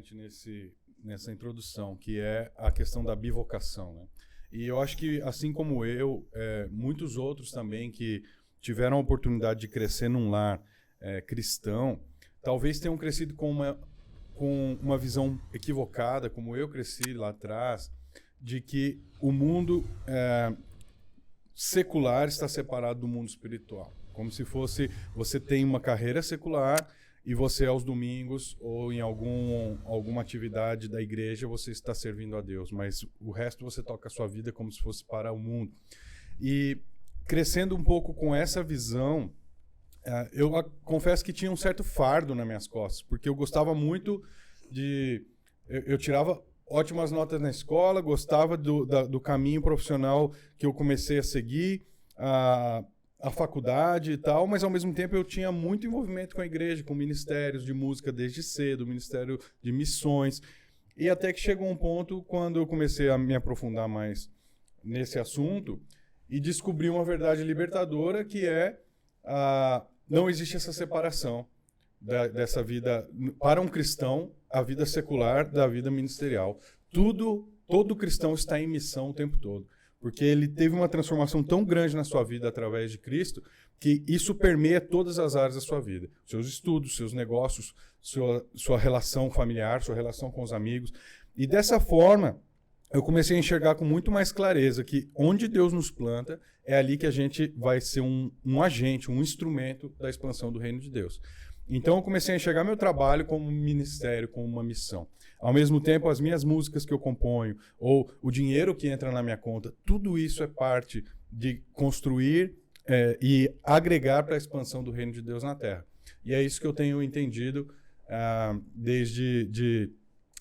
interessante nessa introdução, que é a questão da bivocação, né? E eu acho que, assim como eu, muitos outros também que tiveram a oportunidade de crescer num lar cristão, talvez tenham crescido com uma visão equivocada, como eu cresci lá atrás, de que o mundo secular está separado do mundo espiritual. Como se fosse, você tem uma carreira secular e você aos domingos ou em alguma atividade da igreja você está servindo a Deus, mas o resto você toca a sua vida como se fosse para o mundo. E crescendo um pouco com essa visão, eu confesso que tinha um certo fardo nas minhas costas, porque eu gostava muito eu tirava ótimas notas na escola, gostava do caminho profissional que eu comecei a seguir, a faculdade e tal, mas ao mesmo tempo eu tinha muito envolvimento com a igreja, com ministérios de música desde cedo, ministério de missões, e até que chegou um ponto quando eu comecei a me aprofundar mais nesse assunto e descobri uma verdade libertadora, que não existe essa separação dessa vida, para um cristão, a vida secular da vida ministerial. Todo cristão está em missão o tempo todo, porque ele teve uma transformação tão grande na sua vida através de Cristo, que isso permeia todas as áreas da sua vida. Seus estudos, seus negócios, sua relação familiar, sua relação com os amigos. E dessa forma, eu comecei a enxergar com muito mais clareza que onde Deus nos planta, é ali que a gente vai ser um agente, um instrumento da expansão do reino de Deus. Então eu comecei a enxergar meu trabalho como um ministério, como uma missão. Ao mesmo tempo, as minhas músicas que eu componho, ou o dinheiro que entra na minha conta, tudo isso é parte de construir e agregar para a expansão do reino de Deus na Terra. E é isso que eu tenho entendido desde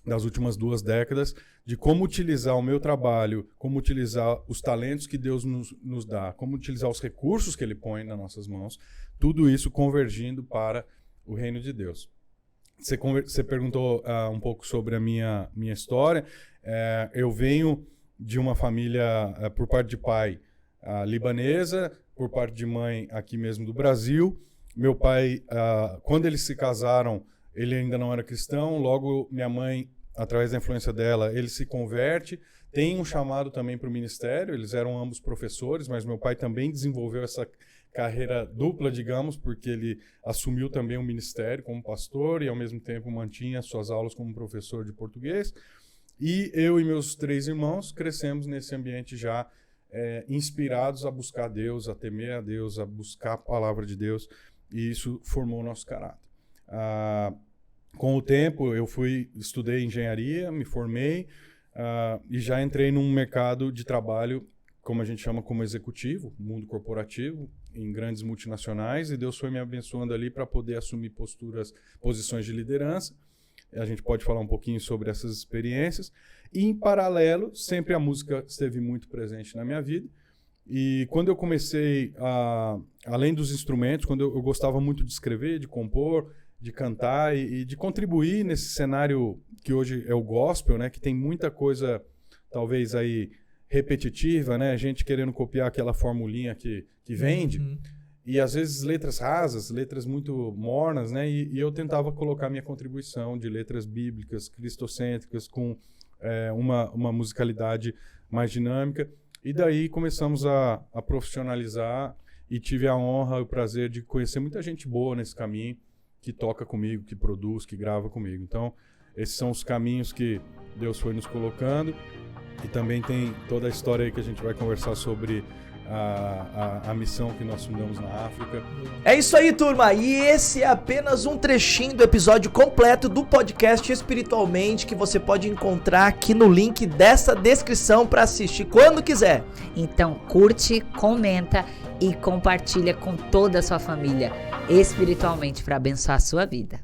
das últimas 2 décadas, de como utilizar o meu trabalho, como utilizar os talentos que Deus nos dá, como utilizar os recursos que Ele põe nas nossas mãos, tudo isso convergindo para o reino de Deus. Você perguntou um pouco sobre a minha história. Eu venho de uma família, por parte de pai, libanesa, por parte de mãe aqui mesmo do Brasil. Meu pai, quando eles se casaram, ele ainda não era cristão. Logo, minha mãe, através da influência dela, ele se converte. Tem um chamado também para o ministério. Eles eram ambos professores, mas meu pai também desenvolveu essa carreira dupla, digamos, porque ele assumiu também o ministério como pastor e, ao mesmo tempo, mantinha suas aulas como professor de português. E eu e meus 3 irmãos crescemos nesse ambiente já inspirados a buscar Deus, a temer a Deus, a buscar a palavra de Deus, e isso formou o nosso caráter. Com o tempo, eu estudei engenharia, me formei e já entrei num mercado de trabalho, como a gente chama, como executivo, mundo corporativo, em grandes multinacionais, e Deus foi me abençoando ali para poder assumir posições de liderança. A gente pode falar um pouquinho sobre essas experiências. E, em paralelo, sempre a música esteve muito presente na minha vida. E quando eu comecei, além dos instrumentos, quando eu gostava muito de escrever, de compor, de cantar e de contribuir nesse cenário que hoje é o gospel, né, que tem muita coisa, talvez, aí repetitiva, né? A gente querendo copiar aquela formulinha que vende, e às vezes letras rasas, letras muito mornas, né? E eu tentava colocar minha contribuição de letras bíblicas, cristocêntricas, com uma musicalidade mais dinâmica. E daí começamos a profissionalizar, e tive a honra e o prazer de conhecer muita gente boa nesse caminho, que toca comigo, que produz, que grava comigo. Então, esses são os caminhos que Deus foi nos colocando. E também tem toda a história aí que a gente vai conversar sobre a missão que nós fundamos na África. É isso aí, turma. E esse é apenas um trechinho do episódio completo do podcast Espiritualmente, que você pode encontrar aqui no link dessa descrição para assistir quando quiser. Então curte, comenta e compartilha com toda a sua família, espiritualmente, para abençoar a sua vida.